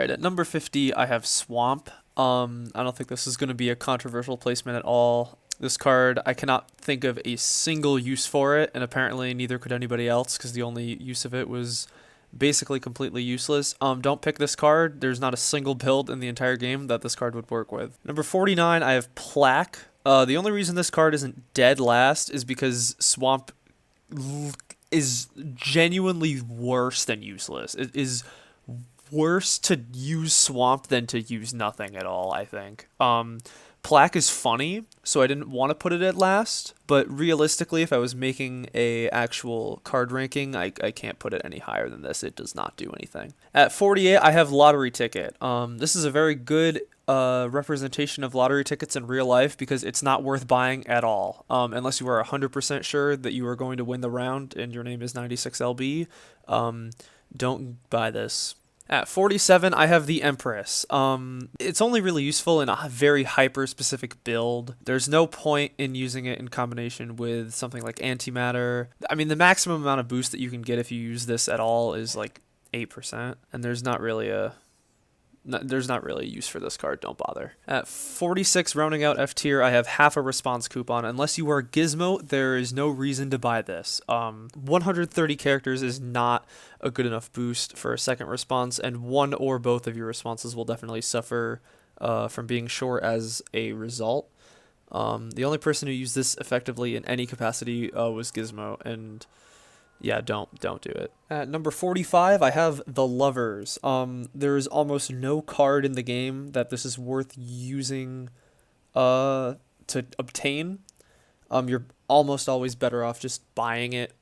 Alright, at number 50, I have Swamp. I don't think this is going to be a controversial placement at all. This card, I cannot think of a single use for it, and apparently neither could anybody else, because the only use of it was basically completely useless. Don't pick this card. There's not a single build in the entire game that this card would work with. Number 49, I have Plaque. The only reason this card isn't dead last is because Swamp is genuinely worse than useless. It is worse to use Swamp than to use nothing at all, I think. Plaque is funny, so I didn't want to put it at last, but realistically, if I was making a actual card ranking, I can't put it any higher than this. It does not do anything. At 48, I have Lottery Ticket. This is a very good representation of lottery tickets in real life because it's not worth buying at all, unless you are 100% sure that you are going to win the round and your name is 96LB. Don't buy this. At 47, I have the Empress. It's only really useful in a very hyper-specific build. There's no point in using it in combination with something like Antimatter. I mean, the maximum amount of boost that you can get if you use this at all is like 8%, and there's not really a use for this card. Don't bother. At 46, rounding out F tier, I have half a response coupon. Unless you are Gizmo, there is no reason to buy this. 130 characters is not a good enough boost for a second response, and one or both of your responses will definitely suffer from being short as a result. The only person who used this effectively in any capacity was Gizmo, and yeah, don't do it. At number 45, I have the Lovers. There's almost no card in the game that this is worth using to obtain. You're almost always better off just buying it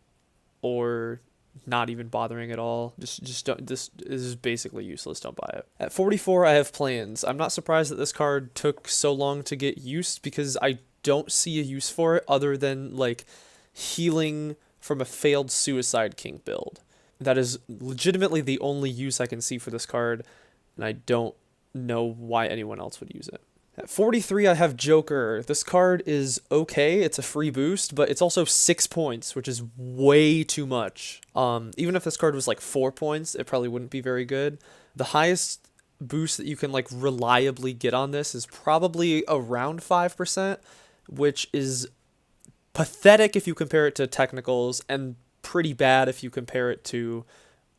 or not even bothering at all. Just don't. This is basically useless. Don't buy it. At 44, I have Plans. I'm not surprised that this card took so long to get used because I don't see a use for it other than like healing from a failed Suicide King build. That is legitimately the only use I can see for this card, and I don't know why anyone else would use it. At 43, I have Joker. This card is okay. It's a free boost, but it's also 6 points, which is way too much. Even if this card was like 4 points, it probably wouldn't be very good. The highest boost that you can like reliably get on this is probably around 5%, which is pathetic if you compare it to technicals and pretty bad if you compare it to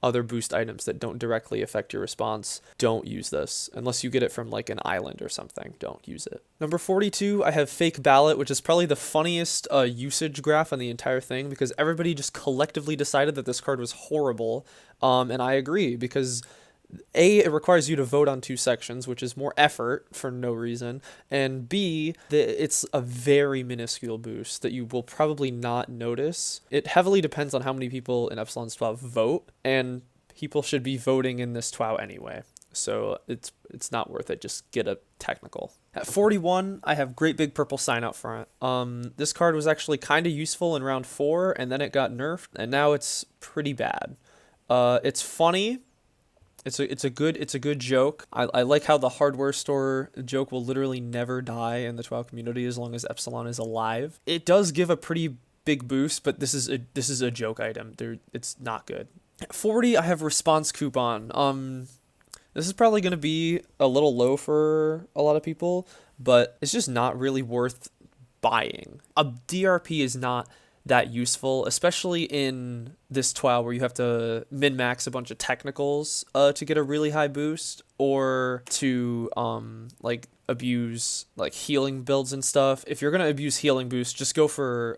other boost items that don't directly affect your response. Don't use this unless you get it from like an island or something. Don't use it. Number 42, I have Fake Ballot, which is probably the funniest usage graph on the entire thing because everybody just collectively decided that this card was horrible, and I agree because A, it requires you to vote on 2 sections, which is more effort for no reason, and B, it's a very minuscule boost that you will probably not notice. It heavily depends on how many people in Epsilon's TWOW vote, and people should be voting in this TWOW anyway, so it's not worth it. Just get a technical. At 41, I have Great Big Purple Sign out front. This card was actually kind of useful in round 4, and then it got nerfed, and now it's pretty bad. It's funny. It's a good joke. I like how the hardware store joke will literally never die in the TWOW community as long as Epsilon is alive. It does give a pretty big boost, but this is a joke item. It's not good. At 40, I have Response Coupon. This is probably going to be a little low for a lot of people, but it's just not really worth buying. A DRP is not that useful, especially in this TWOW where you have to min-max a bunch of technicals to get a really high boost, or to like abuse like healing builds and stuff. If you're gonna abuse healing boost, just go for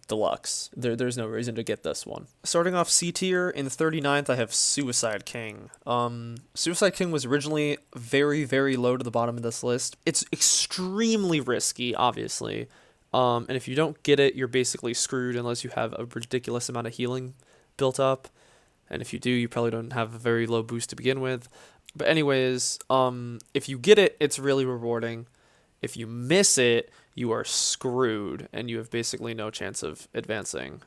deluxe. There's no reason to get this one. Starting off C tier, in the 39th I have Suicide King. Suicide King was originally very, very low to the bottom of this list. It's extremely risky, obviously. And if you don't get it, you're basically screwed unless you have a ridiculous amount of healing built up. And if you do, you probably don't have a very low boost to begin with. But anyways, if you get it, it's really rewarding. If you miss it, you are screwed and you have basically no chance of advancing.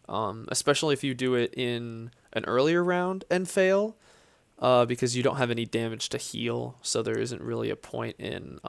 Especially if you do it in an earlier round and fail, because you don't have any damage to heal. So there isn't really a point in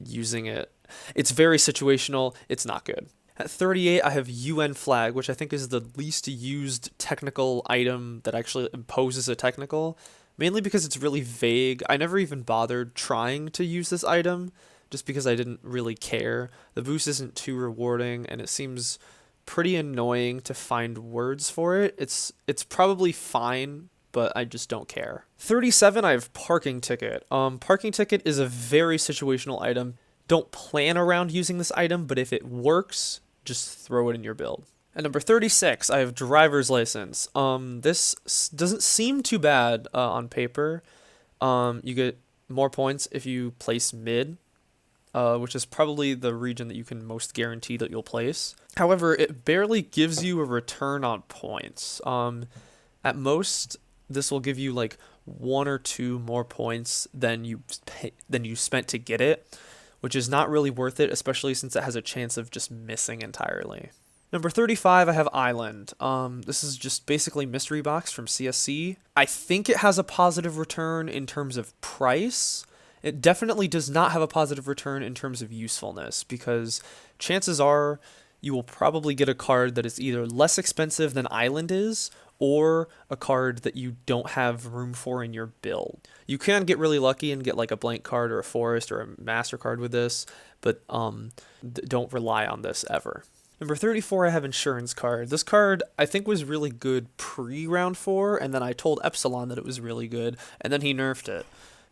using it. It's very situational. It's not good. At 38, I have UN Flag, which I think is the least used technical item that actually imposes a technical. mainly because it's really vague. I never even bothered trying to use this item just because I didn't really care. The boost isn't too rewarding, and it seems pretty annoying to find words for it. It's probably fine, but I just don't care. 37, I have parking ticket. Parking ticket is a very situational item. Don't plan around using this item, but if it works, just throw it in your build. At number 36, I have driver's license. This doesn't seem too bad on paper. You get more points if you place mid, which is probably the region that you can most guarantee that you'll place. However, it barely gives you a return on points. At most, this will give you like 1 or 2 more points than you spent to get it, which is not really worth it, especially since it has a chance of just missing entirely. Number 35, I have Island. This is just basically Mystery Box from CSC. I think it has a positive return in terms of price. It definitely does not have a positive return in terms of usefulness, because chances are you will probably get a card that is either less expensive than Island is, or a card that you don't have room for in your build. You can get really lucky and get like a blank card or a forest or a master card with this, but don't rely on this ever. Number 34, I have Insurance Card. This card, I think, was really good pre-round 4, and then I told Epsilon that it was really good, and then he nerfed it.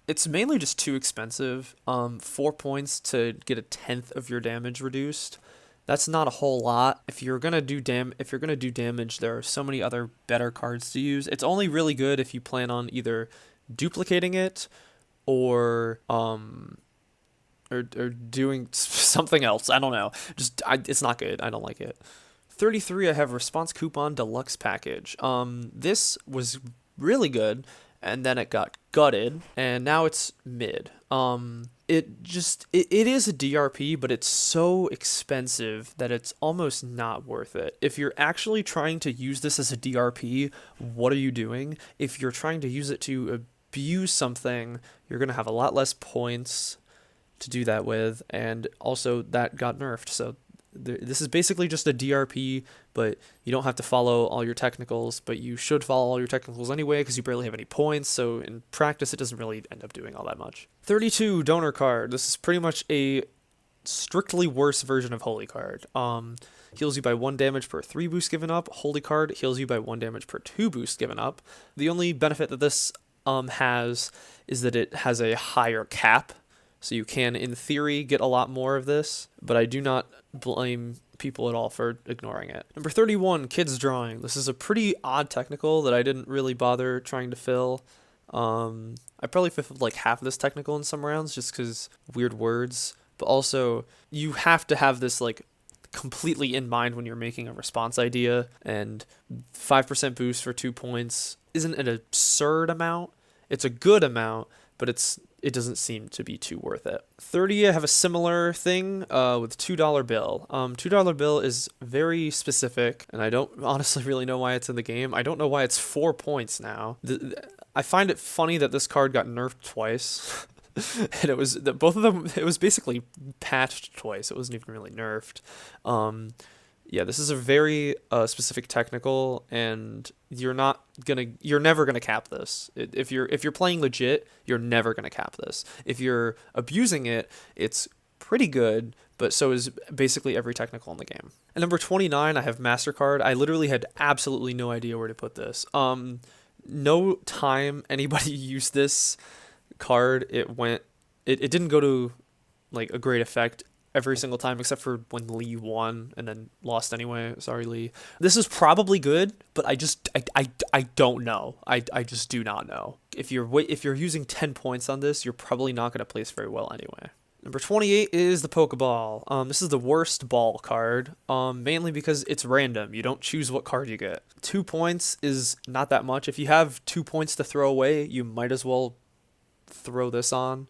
It's mainly just too expensive. 4 points to get a 10th of your damage reduced. That's not a whole lot. If you're gonna do damage, there are so many other better cards to use. It's only really good if you plan on either duplicating it or doing something else. I don't know. It's not good. I don't like it. 33, I have Response Coupon Deluxe Package. This was really good, and then it got gutted, and now it's mid. It is a DRP, but it's so expensive that it's almost not worth it. If you're actually trying to use this as a DRP, what are you doing? If you're trying to use it to abuse something, you're gonna have a lot less points to do that with, and also that got nerfed. So this is basically just a DRP, but you don't have to follow all your technicals, but you should follow all your technicals anyway because you barely have any points, so in practice it doesn't really end up doing all that much. 32, Donor Card. This is pretty much a strictly worse version of Holy Card. Heals you by 1 damage per 3 boost given up. Holy Card heals you by 1 damage per 2 boost given up. The only benefit that this has is that it has a higher cap, so you can, in theory, get a lot more of this, but I do not blame people at all for ignoring it. Number 31, Kids Drawing. This is a pretty odd technical that I didn't really bother trying to fill. I probably fulfilled like half of this technical in some rounds just because weird words, but also you have to have this like completely in mind when you're making a response idea, and 5% boost for 2 points isn't an absurd amount. It's a good amount, but it doesn't seem to be too worth it. 30, I have a similar thing with $2 bill. $2 bill is very specific, and I don't honestly really know why it's in the game. I don't know why it's 4 points now. I find it funny that this card got nerfed twice. And both of them, it was basically patched twice. It wasn't even really nerfed. Yeah, this is a very specific technical, and you're never gonna cap this. If you're playing legit, you're never gonna cap this. If you're abusing it, it's pretty good, but so is basically every technical in the game. At number 29, I have MasterCard. I literally had absolutely no idea where to put this. No time anybody used this card, it didn't go to like a great effect every single time except for when Lee won and then lost anyway. Sorry, Lee. This is probably good, but I don't know. I just do not know. If you're using 10 points on this, you're probably not going to place very well anyway. Number 28 is the Pokeball. This is the worst ball card, mainly because it's random. You don't choose what card you get. 2 points is not that much. If you have 2 points to throw away, you might as well throw this on.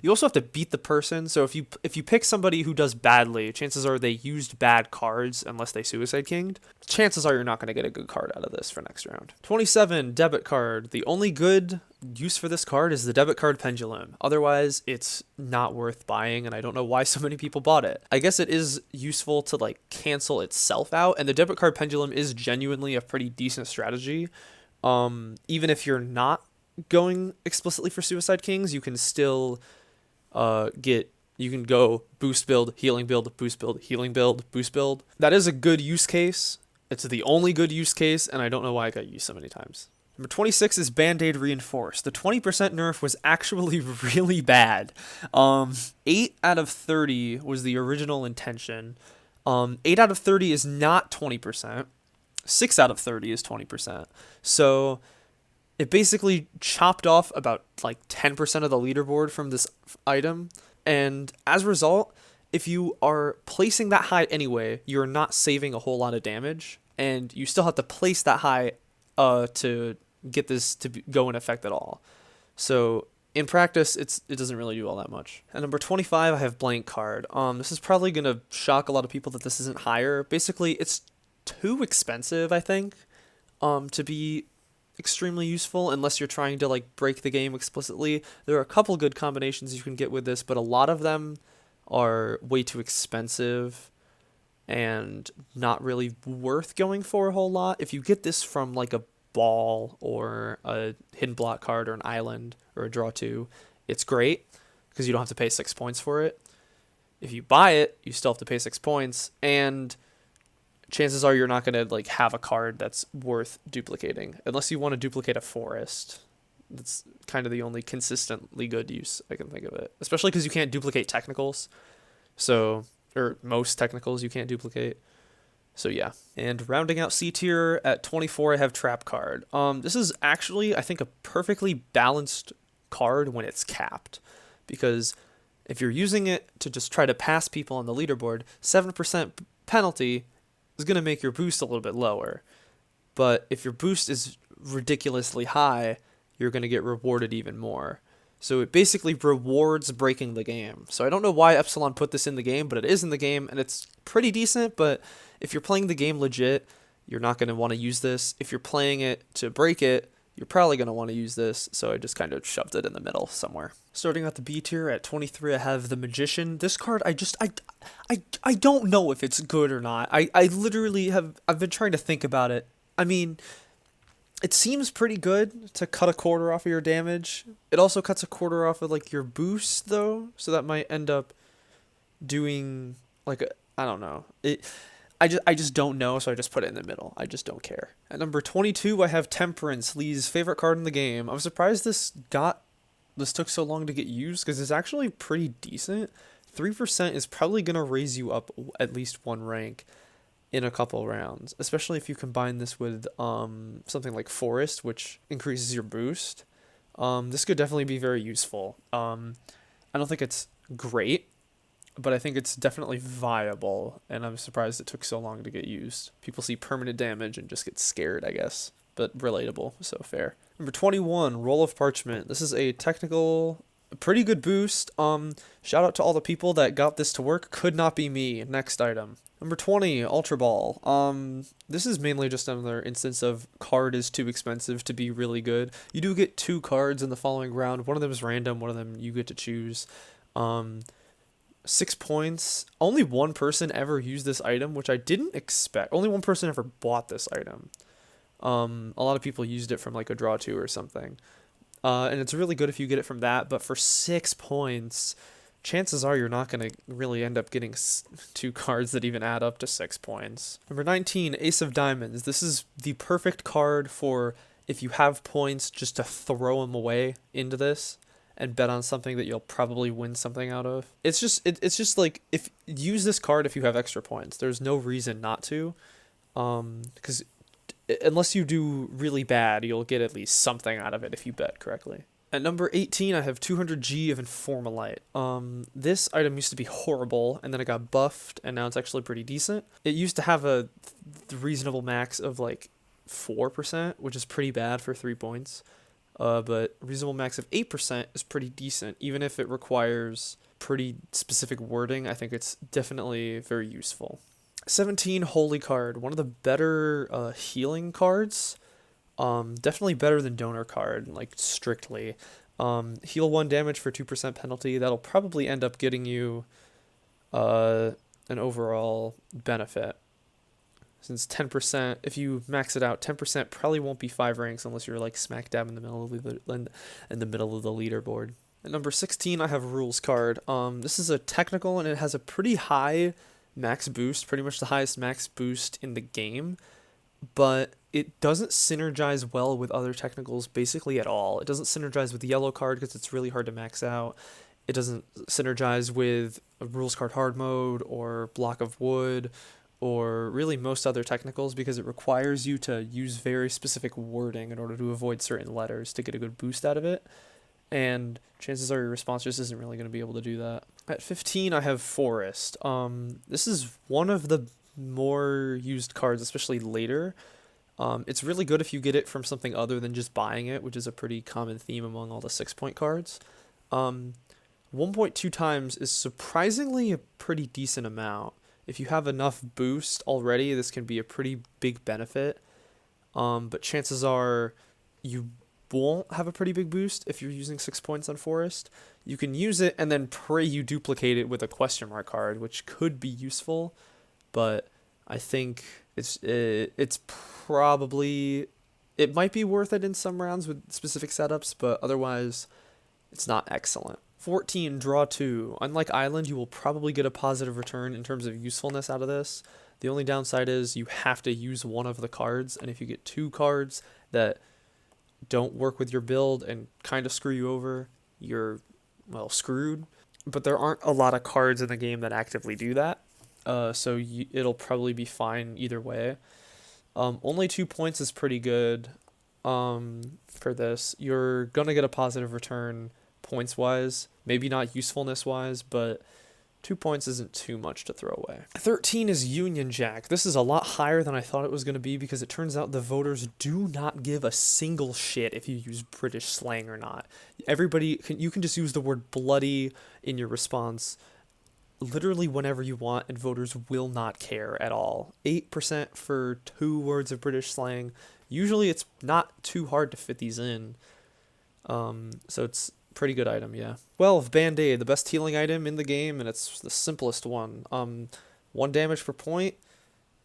You also have to beat the person, so if you pick somebody who does badly, chances are they used bad cards unless they Suicide Kinged. Chances are you're not going to get a good card out of this for next round. 27, Debit Card. The only good use for this card is the Debit Card Pendulum. Otherwise, it's not worth buying, and I don't know why so many people bought it. I guess it is useful to like cancel itself out, and the Debit Card Pendulum is genuinely a pretty decent strategy. Even if you're not going explicitly for Suicide Kings, you can still you can go boost build, healing build, boost build, healing build, boost build. That is a good use case. It's the only good use case, and I don't know why it got used so many times. Number 26 is Band-Aid Reinforced. The 20% nerf was actually really bad. 8 out of 30 was the original intention. 8 out of 30 is not 20%. 6 out of 30 is 20%. So it basically chopped off about like 10% of the leaderboard from this item. And as a result, if you are placing that high anyway, you're not saving a whole lot of damage. And you still have to place that high to get this to go in effect at all. So in practice, it doesn't really do all that much. At number 25, I have Blank Card. This is probably going to shock a lot of people that this isn't higher. Basically, it's too expensive, I think, to be extremely useful unless you're trying to like break the game explicitly. There are a couple good combinations you can get with this, but a lot of them are way too expensive and not really worth going for a whole lot. If you get this from like a ball or a hidden block card or an island or a draw 2, it's great because you don't have to pay 6 points for it. If you buy it, you still have to pay 6 points, and chances are you're not going to like have a card that's worth duplicating unless you want to duplicate a forest. That's kind of the only consistently good use I can think of it, especially because you can't duplicate technicals. So, or most technicals you can't duplicate. So yeah. And rounding out C tier at 24, I have Trap Card. This is actually, I think, a perfectly balanced card when it's capped, because if you're using it to just try to pass people on the leaderboard, 7% penalty is going to make your boost a little bit lower. But if your boost is ridiculously high, you're going to get rewarded even more. So it basically rewards breaking the game. So I don't know why Epsilon put this in the game, but it is in the game, and it's pretty decent. But if you're playing the game legit, you're not going to want to use this. If you're playing it to break it, you're probably going to want to use this. So I just kind of shoved it in the middle somewhere. Starting at the B tier at 23, I have the Magician. This card, I don't know if it's good or not. I literally I've been trying to think about it. I mean, it seems pretty good to cut a quarter off of your damage. It also cuts a quarter off of like your boost though, so that might end up doing like I don't know. I just don't know, so I just put it in the middle. I just don't care. At number 22, I have Temperance, Lee's favorite card in the game. I'm surprised this took so long to get used, because it's actually pretty decent. 3% is probably going to raise you up at least 1 rank in a couple rounds, especially if you combine this with something like Forest, which increases your boost. This could definitely be very useful. I don't think it's great, but I think it's definitely viable, and I'm surprised it took so long to get used. People see permanent damage and just get scared, I guess, but relatable, so fair. Number 21, Roll of Parchment. This is a technical, pretty good boost. Shout out to all the people that got this to work. Could not be me. Next item. Number 20, Ultra Ball. This is mainly just another instance of card is too expensive to be really good. You do get 2 cards in the following round. One of them is random, one of them you get to choose. 6 points. Only one person ever used this item, which I didn't expect. Only one person ever bought this item. A lot of people used it from like a draw 2 or something. And it's really good if you get it from that, but for 6 points, chances are you're not going to really end up getting 2 cards that even add up to 6 points. Number 19, Ace of Diamonds. This is the perfect card for if you have points just to throw them away into this and bet on something that you'll probably win something out of. It's just like, if use this card if you have extra points. There's no reason not to, because unless you do really bad, you'll get at least something out of it if you bet correctly. At number 18, I have 200G of Informalite. This item used to be horrible, and then it got buffed, and now it's actually pretty decent. It used to have a reasonable max of like 4%, which is pretty bad for 3 points. But reasonable max of 8% is pretty decent, even if it requires pretty specific wording. I think it's definitely very useful. 17, Holy Card, one of the better healing cards. Definitely better than Donor Card, like strictly. Heal 1 damage for 2% penalty. That'll probably end up getting you an overall benefit. since 10%, if you max it out, 10% probably won't be 5 ranks unless you're like smack dab in the middle of the middle of the leaderboard. At number 16, I have rules card. This is a technical and it has a pretty high max boost, pretty much the highest max boost in the game, but it doesn't synergize well with other technicals basically at all. It doesn't synergize with the yellow card because it's really hard to max out. It doesn't synergize with a rules card hard mode or block of wood or really most other technicals because it requires you to use very specific wording in order to avoid certain letters to get a good boost out of it. And chances are your response just isn't really going to be able to do that. At 15, I have Forest. This is one of the more used cards, especially later. It's really good if you get it from something other than just buying it, which is a pretty common theme among all the 6-point cards. 1.2 times is surprisingly a pretty decent amount. If you have enough boost already, this can be a pretty big benefit. But chances are you won't have a pretty big boost if you're using 6 points on Forest. You can use it and then pray you duplicate it with a question mark card, which could be useful, but I think it's probably, it might be worth it in some rounds with specific setups, but otherwise it's not excellent. 14, draw 2. Unlike Island, you will probably get a positive return in terms of usefulness out of this. The only downside is you have to use one of the cards, and if you get 2 cards that don't work with your build and kind of screw you over, you're, well, screwed. But there aren't a lot of cards in the game that actively do that, so it'll probably be fine either way. Only 2 points is pretty good for this. You're going to get a positive return points-wise, maybe not usefulness-wise, but 2 points isn't too much to throw away. 13 is Union Jack. This is a lot higher than I thought it was going to be because it turns out the voters do not give a single shit if you use British slang or not. You can just use the word bloody in your response literally whenever you want, and voters will not care at all. 8% for 2 words of British slang. Usually it's not too hard to fit these in. So it's pretty good item, yeah. 12, Band-Aid, the best healing item in the game, and it's the simplest one. 1 damage per point,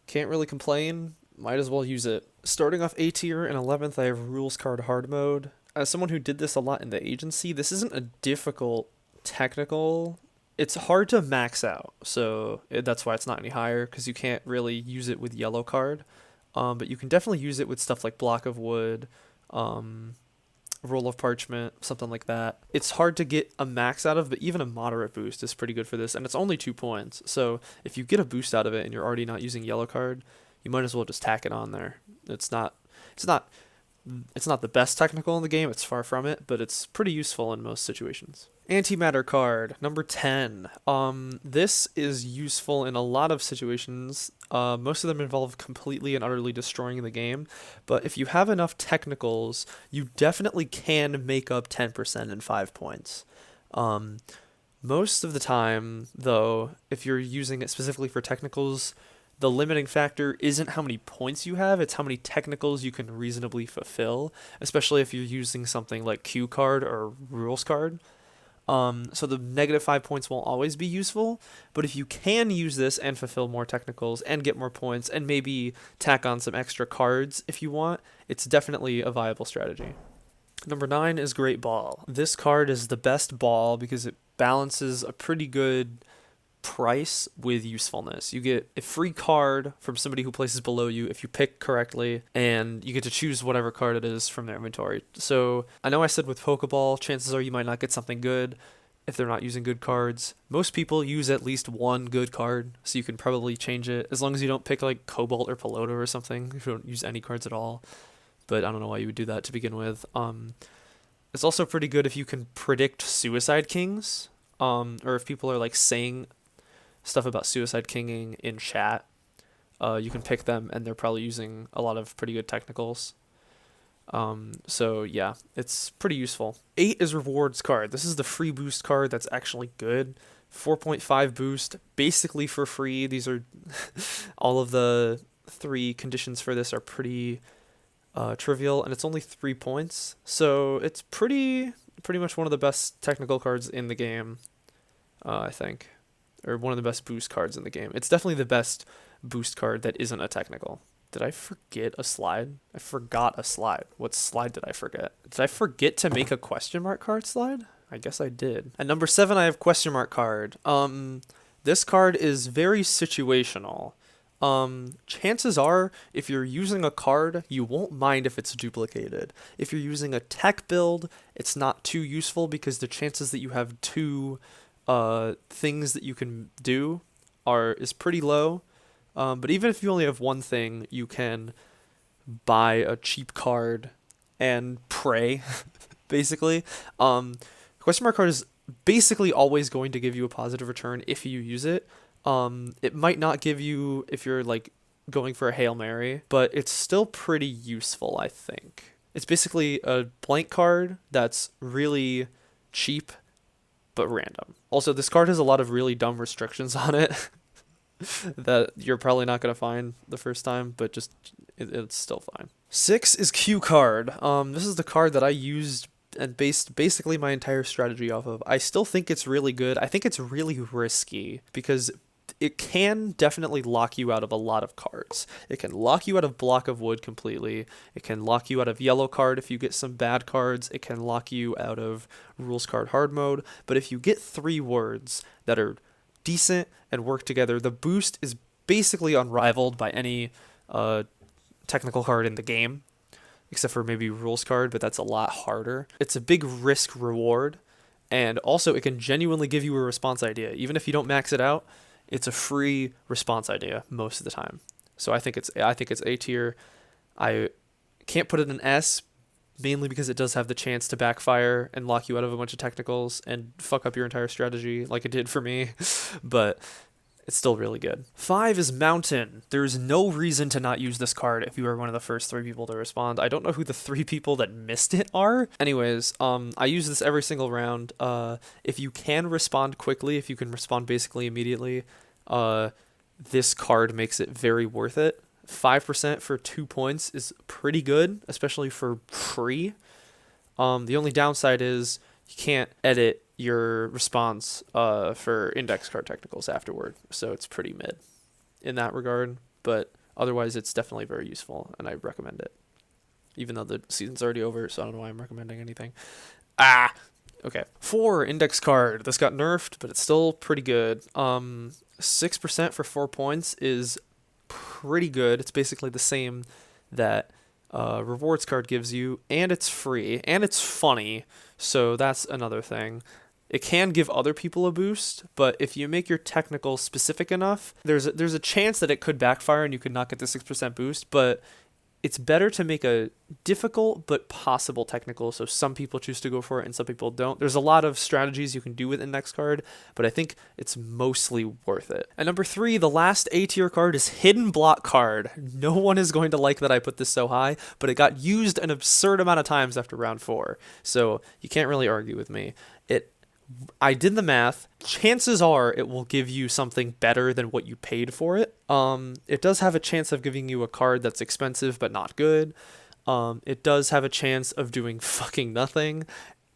can't really complain, might as well use it. Starting off A tier and 11th, I have Rules Card Hard Mode. As someone who did this a lot in the agency, this isn't a difficult technical. It's hard to max out, so that's why it's not any higher, because you can't really use it with yellow card. But you can definitely use it with stuff like Block of Wood, Roll of Parchment, something like that. It's hard to get a max out of, but even a moderate boost is pretty good for this, and it's only 2 points. So if you get a boost out of it and you're already not using yellow card, you might as well just tack it on there. It's not the best technical in the game, it's far from it, but it's pretty useful in most situations. Antimatter card, number 10. This is useful in a lot of situations. Most of them involve completely and utterly destroying the game, but if you have enough technicals, you definitely can make up 10% in 5 points. Most of the time, though, if you're using it specifically for technicals, the limiting factor isn't how many points you have, it's how many technicals you can reasonably fulfill, especially if you're using something like Q card or rules card. So the -5 points won't always be useful, but if you can use this and fulfill more technicals and get more points and maybe tack on some extra cards if you want, it's definitely a viable strategy. Number 9 is Great Ball. This card is the best ball because it balances a pretty good price with usefulness. You get a free card from somebody who places below you if you pick correctly, and you get to choose whatever card it is from their inventory. So I know I said with Pokeball, chances are you might not get something good if they're not using good cards. Most people use at least 1 good card, so you can probably change it, as long as you don't pick like Cobalt or Peloto or something, if you don't use any cards at all. But I don't know why you would do that to begin with. It's also pretty good if you can predict Suicide Kings, or if people are like saying stuff about Suicide Kinging in chat. You can pick them, and they're probably using a lot of pretty good technicals. So yeah, it's pretty useful. 8 is Rewards card. This is the free boost card that's actually good. 4.5 boost, basically for free. These are all of the 3 conditions for this are pretty trivial, and it's only 3 points. So it's pretty much one of the best technical cards in the game, I think. or one of the best boost cards in the game. It's definitely the best boost card that isn't a technical. Did I forget a slide? I forgot a slide. What slide did I forget? Did I forget to make a question mark card slide? I guess I did. At number 7, I have question mark card. This card is very situational. Chances are, if you're using a card, you won't mind if it's duplicated. If you're using a tech build, it's not too useful because the chances that you have two things that you can do is pretty low. But even if you only have one thing, you can buy a cheap card and pray, basically. Question mark card is basically always going to give you a positive return if you use it. It might not give you if you're like going for a Hail Mary, but it's still pretty useful, I think. It's basically a blank card that's really cheap but random. Also, this card has a lot of really dumb restrictions on it that you're probably not going to find the first time, but just it's still fine. 6 is Q card. This is the card that I used and based basically my entire strategy off of. I still think it's really good. I think it's really risky because it can definitely lock you out of a lot of cards. It can lock you out of Block of Wood completely. It can lock you out of Yellow card if you get some bad cards. It can lock you out of Rules card hard mode. But if you get 3 words that are decent and work together, the boost is basically unrivaled by any technical card in the game, except for maybe Rules card, but that's a lot harder. It's a big risk reward, and also it can genuinely give you a response idea. Even if you don't max it out, it's a free response idea most of the time. So I think it's A tier. I can't put it in S, mainly because it does have the chance to backfire and lock you out of a bunch of technicals and fuck up your entire strategy like it did for me, but it's still really good. 5 is Mountain. There's no reason to not use this card if you are one of the first 3 people to respond. I don't know who the 3 people that missed it are. Anyways, I use this every single round. If you can respond quickly, if you can respond basically immediately, this card makes it very worth it. 5% for 2 points is pretty good, especially for free. The only downside is you can't edit your response for index card technicals afterward, so it's pretty mid in that regard, but otherwise it's definitely very useful and I recommend it, even though the season's already over, so I don't know why I'm recommending anything. Okay. 4, index card. This got nerfed, but it's still pretty good. 6% for 4 points is pretty good. It's basically the same that rewards card gives you, and it's free, and it's funny, so that's another thing. It can give other people a boost, but if you make your technical specific enough, there's a chance that it could backfire and you could not get the 6% boost, but it's better to make a difficult but possible technical, so some people choose to go for it and some people don't. There's a lot of strategies you can do with index card, but I think it's mostly worth it. At number 3, the last A tier card is Hidden Block card. No one is going to like that I put this so high, but it got used an absurd amount of times after round 4, so you can't really argue with me. I did the math. Chances are it will give you something better than what you paid for it. It does have a chance of giving you a card that's expensive but not good. It does have a chance of doing fucking nothing.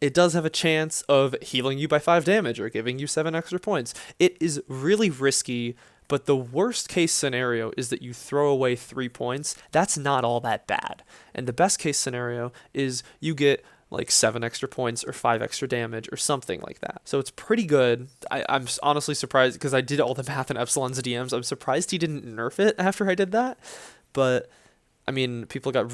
It does have a chance of healing you by 5 damage or giving you 7 extra points. It is really risky, but the worst case scenario is that you throw away 3 points. That's not all that bad. And the best case scenario is you get like 7 extra points or 5 extra damage or something like that. So it's pretty good. I'm honestly surprised because I did all the math in Epsilon's DMs. I'm surprised he didn't nerf it after I did that. But, I mean, people got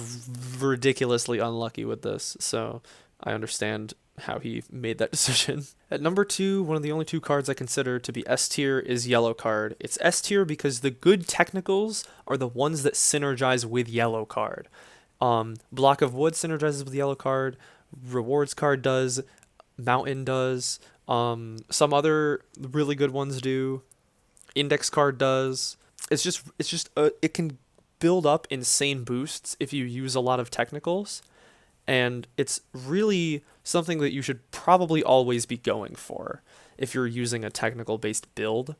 ridiculously unlucky with this, so I understand how he made that decision. At number 2, one of the only 2 cards I consider to be S tier is Yellow card. It's S tier because the good technicals are the ones that synergize with Yellow card. Block of Wood synergizes with Yellow card. Rewards card does, Mountain does, some other really good ones do, index card does. It can build up insane boosts if you use a lot of technicals, and it's really something that you should probably always be going for if you're using a technical based build,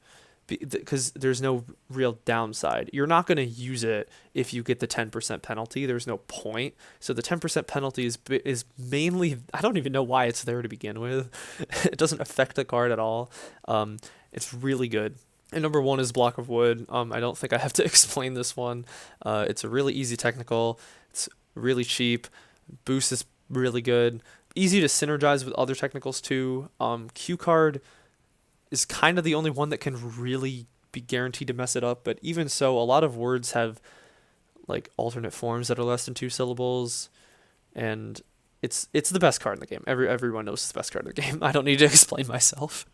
because there's no real downside. You're not going to use it if you get the 10% penalty. There's no point. So the 10% penalty is mainly, I don't even know why it's there to begin with. It doesn't affect the card at all. It's really good. And number one is Block of Wood. I don't think I have to explain this one. It's a really easy technical. It's really cheap. Boost is really good. Easy to synergize with other technicals too. Q card is kind of the only one that can really be guaranteed to mess it up. But even so, a lot of words have like alternate forms that are less than 2 syllables, and it's the best card in the game. Everyone knows it's the best card in the game. I don't need to explain myself.